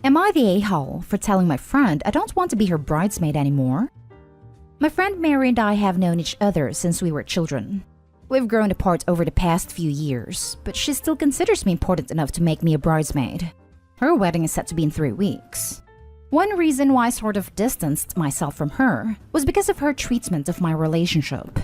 Am I the a-hole for telling my friend I don't want to be her bridesmaid anymore? My friend Mary and I have known each other since we were children. We've grown apart over the past few years, but she still considers me important enough to make me a bridesmaid. Her wedding is set to be in 3 weeks. One reason why I sort of distanced myself from her was because of her treatment of my relationship.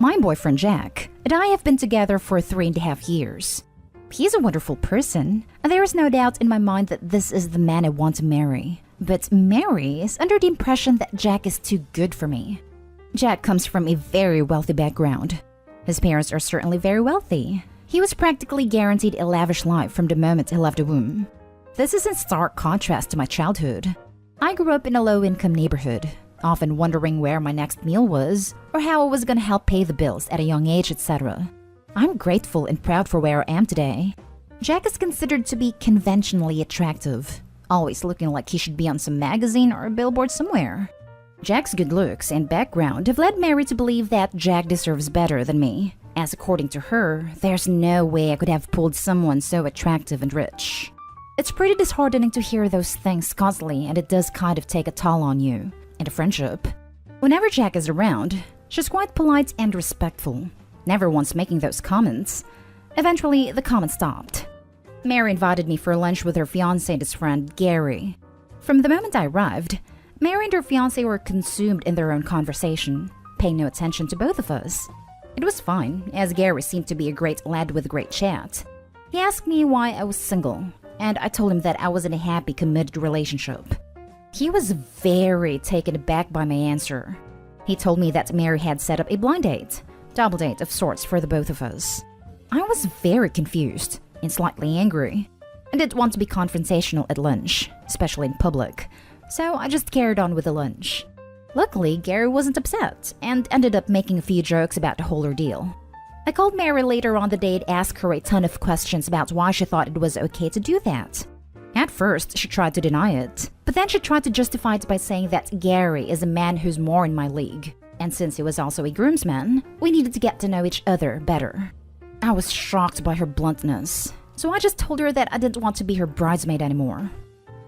My boyfriend Jack and I have been together for 3.5 years. He's a wonderful person, and there is no doubt in my mind that this is the man I want to marry. But Mary is under the impression that Jack is too good for me. Jack comes from a very wealthy background. His parents are certainly very wealthy. He was practically guaranteed a lavish life from the moment he left the womb. This is in stark contrast to my childhood. I grew up in a low-income neighborhood, often wondering where my next meal was or how I was going to help pay the bills at a young age, etc. I'm grateful and proud for where I am today. Jack is considered to be conventionally attractive, always looking like he should be on some magazine or a billboard somewhere. Jack's good looks and background have led Mary to believe that Jack deserves better than me, as according to her, there's no way I could have pulled someone so attractive and rich. It's pretty disheartening to hear those things constantly, and it does kind of take a toll on you and a friendship. Whenever Jack is around, she's quite polite and respectful, never once making those comments. Eventually, the comments stopped. Mary invited me for lunch with her fiancé and his friend, Gary. From the moment I arrived, Mary and her fiancé were consumed in their own conversation, paying no attention to both of us. It was fine, as Gary seemed to be a great lad with great chat. He asked me why I was single, and I told him that I was in a happy, committed relationship. He was very taken aback by my answer. He told me that Mary had set up a blind date, double date of sorts for the both of us. I was very confused and slightly angry. I didn't want to be confrontational at lunch, especially in public, so I just carried on with the lunch. Luckily, Gary wasn't upset and ended up making a few jokes about the whole ordeal. I called Mary later on the day to ask her a ton of questions about why she thought it was okay to do that. At first, she tried to deny it, but then she tried to justify it by saying that Gary is a man who's more in my league, and since he was also a groomsman, we needed to get to know each other better. I was shocked by her bluntness, so I just told her that I didn't want to be her bridesmaid anymore.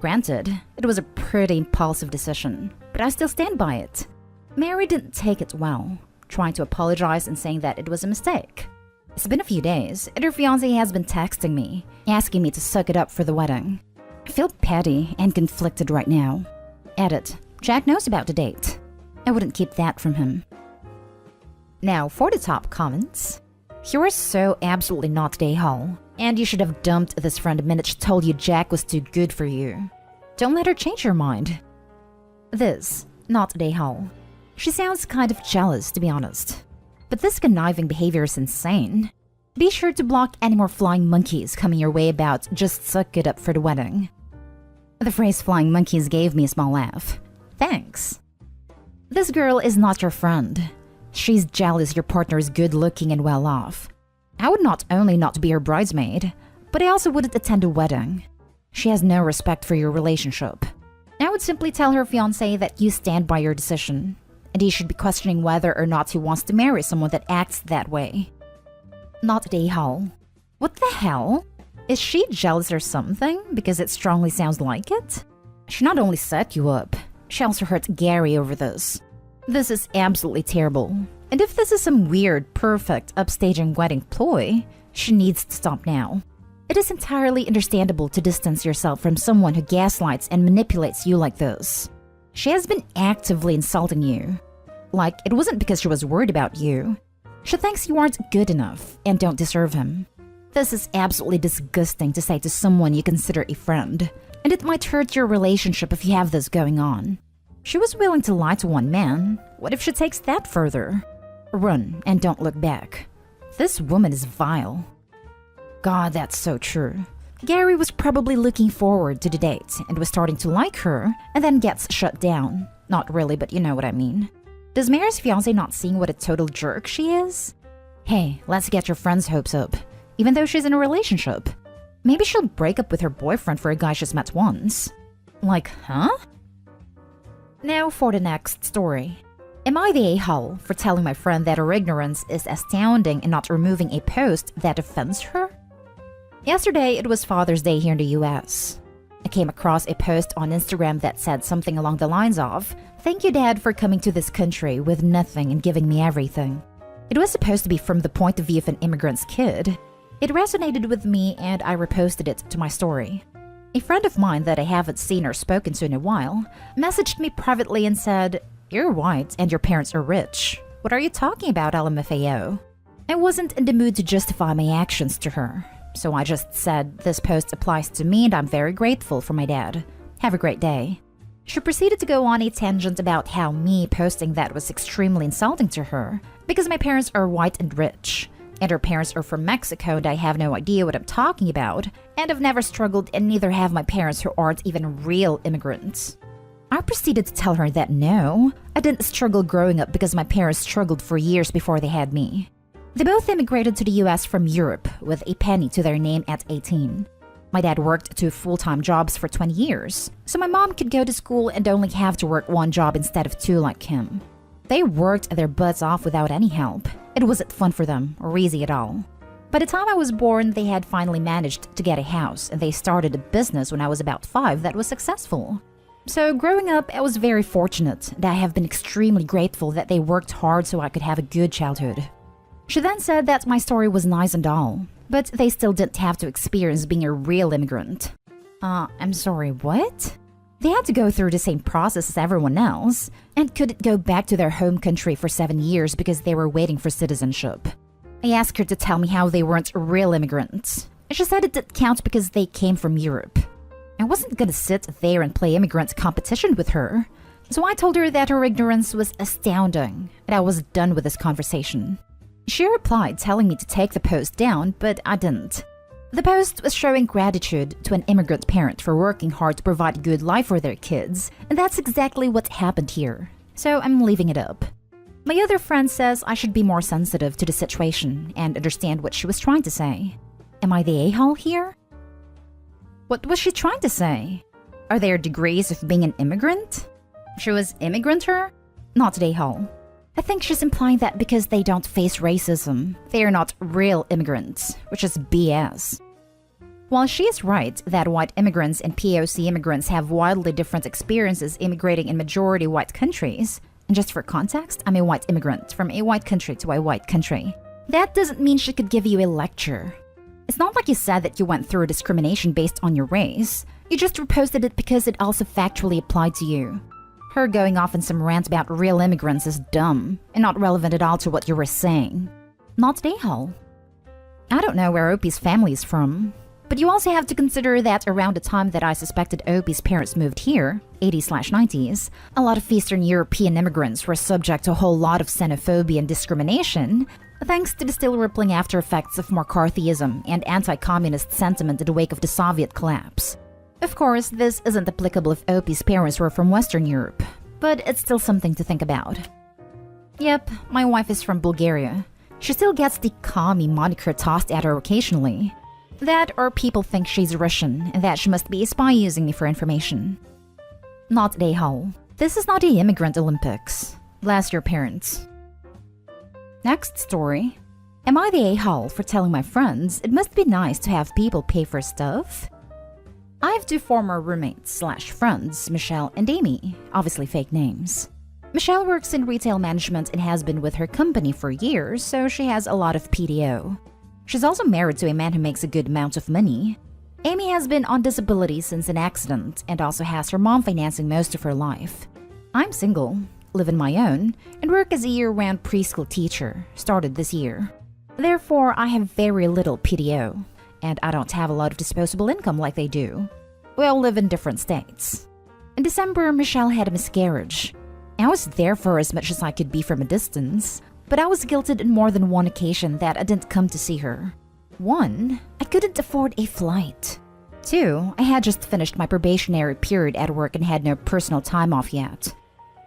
Granted, it was a pretty impulsive decision, but I still stand by it. Mary didn't take it well, trying to apologize and saying that it was a mistake. It's been a few days, and her fiancé has been texting me, asking me to suck it up for the wedding. I feel petty and conflicted right now. Edit. Jack knows about the date. I wouldn't keep that from him. Now, for the top comments. You are so absolutely not the a-hole, and you should have dumped this friend the minute she told you Jack was too good for you. Don't let her change your mind. This, not the a-hole. She sounds kind of jealous, to be honest. But this conniving behavior is insane. Be sure to block any more flying monkeys coming your way about just suck it up for the wedding. The phrase flying monkeys gave me a small laugh. Thanks. This girl is not your friend. She's jealous your partner is good looking and well off. I would not only not be her bridesmaid, but I also wouldn't attend a wedding. She has no respect for your relationship. I would simply tell her fiancé that you stand by your decision, and he should be questioning whether or not he wants to marry someone that acts that way. Not the a-hole. What the hell? Is she jealous or something because it strongly sounds like it? She not only set you up, she also hurt Gary over this. This is absolutely terrible. And if this is some weird, perfect, upstaging wedding ploy, she needs to stop now. It is entirely understandable to distance yourself from someone who gaslights and manipulates you like this. She has been actively insulting you. Like, it wasn't because she was worried about you. She thinks you aren't good enough and don't deserve him. This is absolutely disgusting to say to someone you consider a friend, and it might hurt your relationship if you have this going on. She was willing to lie to one man. What if she takes that further? Run and don't look back. This woman is vile. God, that's so true. Gary was probably looking forward to the date and was starting to like her, and then gets shut down. Not really, but you know what I mean. Does Mary's fiancé not seeing what a total jerk she is? Hey, let's get your friend's hopes up, even though she's in a relationship. Maybe she'll break up with her boyfriend for a guy she's met once. Like, huh? Now for the next story. Am I the a-hole for telling my friend that her ignorance is astounding and not removing a post that offends her? Yesterday, it was Father's Day here in the US. I came across a post on Instagram that said something along the lines of, "Thank you, Dad, for coming to this country with nothing and giving me everything." It was supposed to be from the point of view of an immigrant's kid. It resonated with me and I reposted it to my story. A friend of mine that I haven't seen or spoken to in a while messaged me privately and said, "You're white and your parents are rich. What are you talking about, LMFAO?" I wasn't in the mood to justify my actions to her, so I just said, "This post applies to me and I'm very grateful for my dad. Have a great day." She proceeded to go on a tangent about how me posting that was extremely insulting to her because my parents are white and rich, and her parents are from Mexico and I have no idea what I'm talking about, and I've never struggled and neither have my parents who aren't even real immigrants. I proceeded to tell her that no, I didn't struggle growing up because my parents struggled for years before they had me. They both immigrated to the US from Europe with a penny to their name at 18. My dad worked 2 full-time jobs for 20 years, so my mom could go to school and only have to work 1 job instead of 2 like him. They worked their butts off without any help. It wasn't fun for them or easy at all. By the time I was born, they had finally managed to get a house, and they started a business when I was about 5 that was successful. So growing up, I was very fortunate, and I have been extremely grateful that they worked hard so I could have a good childhood. She then said that my story was nice and all, but they still didn't have to experience being a real immigrant. I'm sorry, what? They had to go through the same process as everyone else, and couldn't go back to their home country for 7 years because they were waiting for citizenship. I asked her to tell me how they weren't real immigrants. She said it didn't count because they came from Europe. I wasn't gonna sit there and play immigrant competition with her, so I told her that her ignorance was astounding, and I was done with this conversation. She replied telling me to take the post down, but I didn't. The post was showing gratitude to an immigrant parent for working hard to provide a good life for their kids, and that's exactly what happened here. So I'm leaving it up. My other friend says I should be more sensitive to the situation and understand what she was trying to say. Am I the a-hole here? What was she trying to say? Are there degrees of being an immigrant? She was immigrant-er? Not the a-hole. I think she's implying that because they don't face racism, they are not real immigrants, which is BS. While she is right that white immigrants and POC immigrants have wildly different experiences immigrating in majority white countries, and just for context, I'm a white immigrant from a white country to a white country, that doesn't mean she could give you a lecture. It's not like you said that you went through discrimination based on your race. You just reposted it because it also factually applied to you. Her going off in some rant about real immigrants is dumb and not relevant at all to what you were saying. Not the a-hole. I don't know where Opie's family is from, but you also have to consider that around the time that I suspected Opie's parents moved here, 80s/90s, a lot of Eastern European immigrants were subject to a whole lot of xenophobia and discrimination, thanks to the still rippling after effects of McCarthyism and anti-communist sentiment in the wake of the Soviet collapse. Of course, this isn't applicable if Opie's parents were from Western Europe, but it's still something to think about. Yep, my wife is from Bulgaria. She still gets the commie moniker tossed at her occasionally. That or people think she's Russian and that she must be a spy using me for information. Not the a-hole. This is not the immigrant Olympics. Bless your parents. Next story. Am I the a-hole for telling my friends it must be nice to have people pay for stuff? I have 2 former roommates/friends, Michelle and Amy, obviously fake names. Michelle works in retail management and has been with her company for years, so she has a lot of PTO. She's also married to a man who makes a good amount of money. Amy has been on disability since an accident and also has her mom financing most of her life. I'm single, live on my own, and work as a year-round preschool teacher, started this year. Therefore, I have very little PTO. And I don't have a lot of disposable income like they do. We all live in different states. In December, Michelle had a miscarriage. I was there for as much as I could be from a distance, but I was guilted on more than one occasion that I didn't come to see her. 1, I couldn't afford a flight. 2, I had just finished my probationary period at work and had no personal time off yet.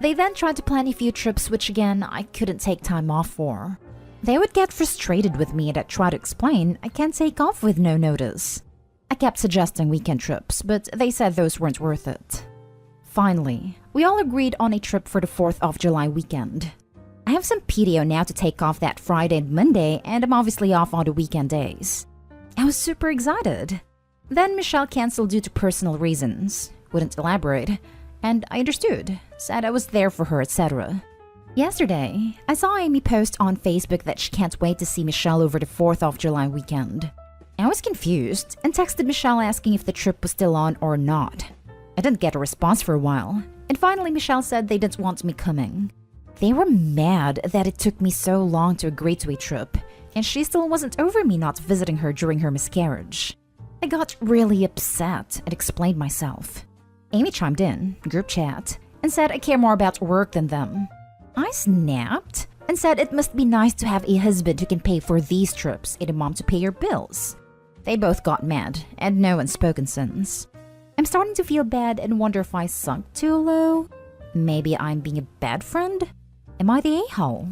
They then tried to plan a few trips which again, I couldn't take time off for. They would get frustrated with me and I'd try to explain I can't take off with no notice. I kept suggesting weekend trips, but they said those weren't worth it. Finally, we all agreed on a trip for the 4th of July weekend. I have some PTO now to take off that Friday and Monday, and I'm obviously off on the weekend days. I was super excited. Then Michelle canceled due to personal reasons, wouldn't elaborate, and I understood, said I was there for her, etc. Yesterday, I saw Amy post on Facebook that she can't wait to see Michelle over the 4th of July weekend. I was confused and texted Michelle asking if the trip was still on or not. I didn't get a response for a while, and finally Michelle said they didn't want me coming. They were mad that it took me so long to agree to a trip, and she still wasn't over me not visiting her during her miscarriage. I got really upset and explained myself. Amy chimed in, group chat, and said I care more about work than them. I snapped and said it must be nice to have a husband who can pay for these trips and a mom to pay your bills. They both got mad, and no one's spoken since. I'm starting to feel bad and wonder if I sunk too low. Maybe I'm being a bad friend? Am I the a-hole?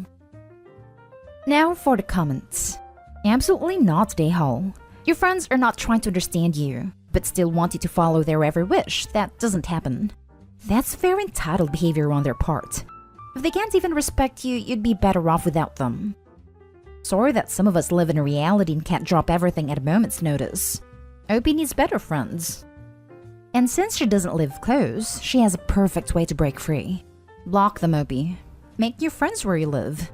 Now for the comments. Absolutely not the a-hole. Your friends are not trying to understand you, but still want you to follow their every wish. That doesn't happen. That's very entitled behavior on their part. If they can't even respect you, you'd be better off without them. Sorry that some of us live in a reality and can't drop everything at a moment's notice. Opie needs better friends. And since she doesn't live close, she has a perfect way to break free. Block them, Opie. Make new friends where you live.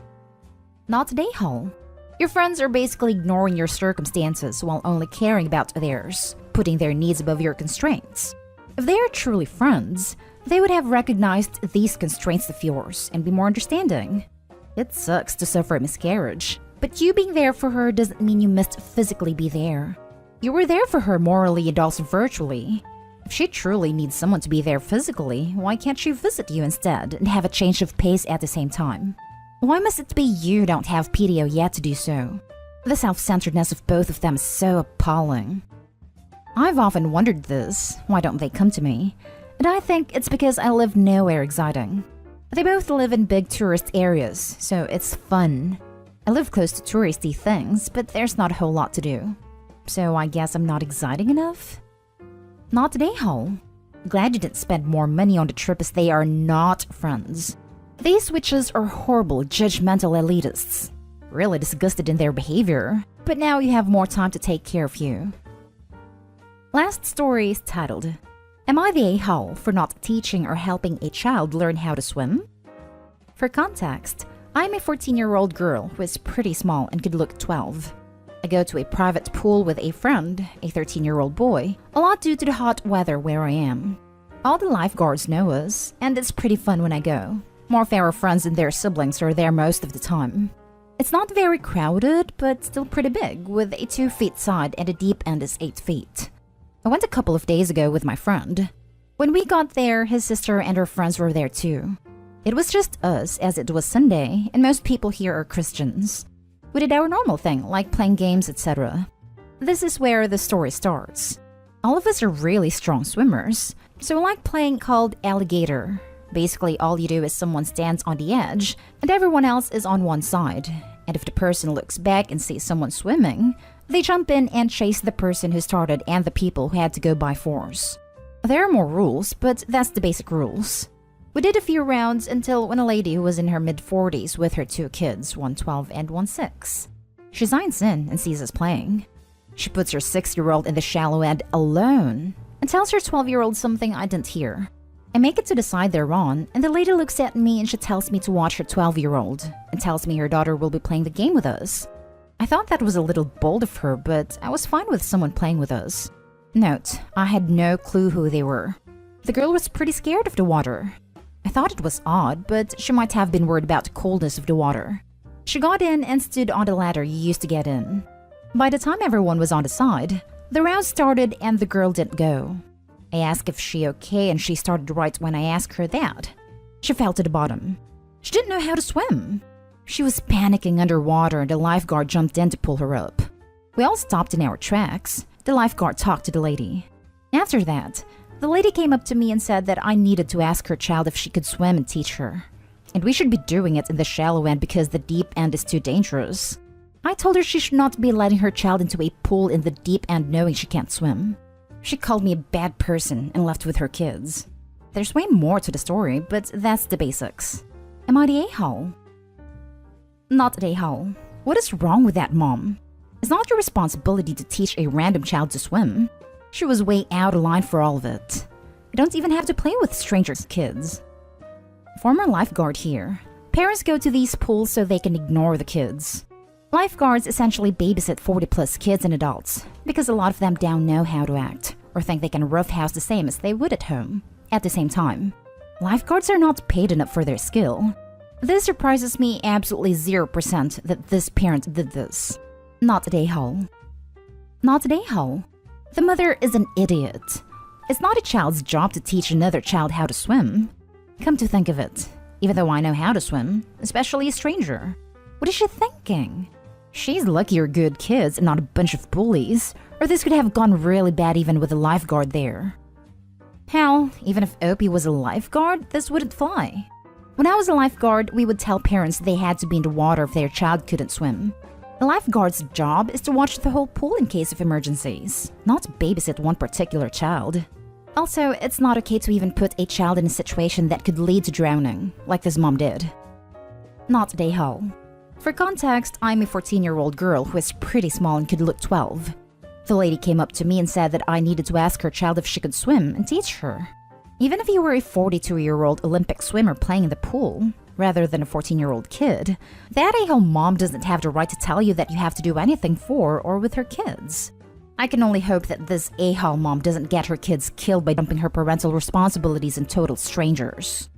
Not a hole. Your friends are basically ignoring your circumstances while only caring about theirs, putting their needs above your constraints. If they are truly friends, they would have recognized these constraints of yours and be more understanding. It sucks to suffer a miscarriage, but you being there for her doesn't mean you must physically be there. You were there for her morally and also virtually. If she truly needs someone to be there physically, why can't she visit you instead and have a change of pace at the same time? Why must it be you who don't have PTO yet to do so? The self-centeredness of both of them is so appalling. I've often wondered this, why don't they come to me? And I think it's because I live nowhere exciting. They both live in big tourist areas, so it's fun. I live close to touristy things, but there's not a whole lot to do. So I guess I'm not exciting enough? Not today, Hole. Glad you didn't spend more money on the trip as they are not friends. These witches are horrible, judgmental elitists. Really disgusted in their behavior, but now you have more time to take care of you. Last story is titled, Am I the a-hole for not teaching or helping a child learn how to swim? For context, I'm a 14-year-old girl who is pretty small and could look 12. I go to a private pool with a friend, a 13-year-old boy, a lot due to the hot weather where I am. All the lifeguards know us, and it's pretty fun when I go. More fairer friends and their siblings are there most of the time. It's not very crowded, but still pretty big, with a 2-feet side and a deep end is 8 feet. I went a couple of days ago with my friend. When we got there, his sister and her friends were there too. It was just us, as it was Sunday, and most people here are Christians. We did our normal thing, like playing games, etc. This is where the story starts. All of us are really strong swimmers, so we like playing called alligator. Basically, all you do is someone stands on the edge, and everyone else is on one side. And if the person looks back and sees someone swimming, they jump in and chase the person who started and the people who had to go by force. There are more rules, but that's the basic rules. We did a few rounds until when a lady who was in her mid-40s with her 2 kids, one 12 and one 6. She signs in and sees us playing. She puts her 6-year-old in the shallow end alone and tells her 12-year-old something I didn't hear. I make it to the side they're on, and the lady looks at me and she tells me to watch her 12-year-old and tells me her daughter will be playing the game with us. I thought that was a little bold of her, but I was fine with someone playing with us. Note, I had no clue who they were. The girl was pretty scared of the water. I thought it was odd, but she might have been worried about the coldness of the water. She got in and stood on the ladder you used to get in. By the time everyone was on the side, the round started and the girl didn't go. I asked if she okay and she started right when I asked her that. She fell to the bottom. She didn't know how to swim. She was panicking underwater and the lifeguard jumped in to pull her up. We all stopped in our tracks. The lifeguard talked to the lady. After that, the lady came up to me and said that I needed to ask her child if she could swim and teach her. And we should be doing it in the shallow end because the deep end is too dangerous. I told her she should not be letting her child into a pool in the deep end knowing she can't swim. She called me a bad person and left with her kids. There's way more to the story, but that's the basics. Am I the a-hole? Not the a-hole. What is wrong with that, Mom? It's not your responsibility to teach a random child to swim. She was way out of line for all of it. You don't even have to play with strangers' kids. Former lifeguard here. Parents go to these pools so they can ignore the kids. Lifeguards essentially babysit 40-plus kids and adults because a lot of them don't know how to act or think they can roughhouse the same as they would at home. At the same time, lifeguards are not paid enough for their skill. This surprises me absolutely 0% that this parent did this. Not at a-hole. Not at a-hole. The mother is an idiot. It's not a child's job to teach another child how to swim. Come to think of it, even though I know how to swim, especially a stranger. What is she thinking? She's lucky you're good kids and not a bunch of bullies, or this could have gone really bad even with a lifeguard there. Hell, even if Opie was a lifeguard, this wouldn't fly. When I was a lifeguard, we would tell parents they had to be in the water if their child couldn't swim. A lifeguard's job is to watch the whole pool in case of emergencies, not babysit one particular child. Also, it's not okay to even put a child in a situation that could lead to drowning, like this mom did. Not at a-hole. For context, I'm a 14-year-old girl who is pretty small and could look 12. The lady came up to me and said that I needed to ask her child if she could swim and teach her. Even if you were a 42-year-old Olympic swimmer playing in the pool, rather than a 14-year-old kid, that a-hole mom doesn't have the right to tell you that you have to do anything for or with her kids. I can only hope that this a-hole mom doesn't get her kids killed by dumping her parental responsibilities on total strangers.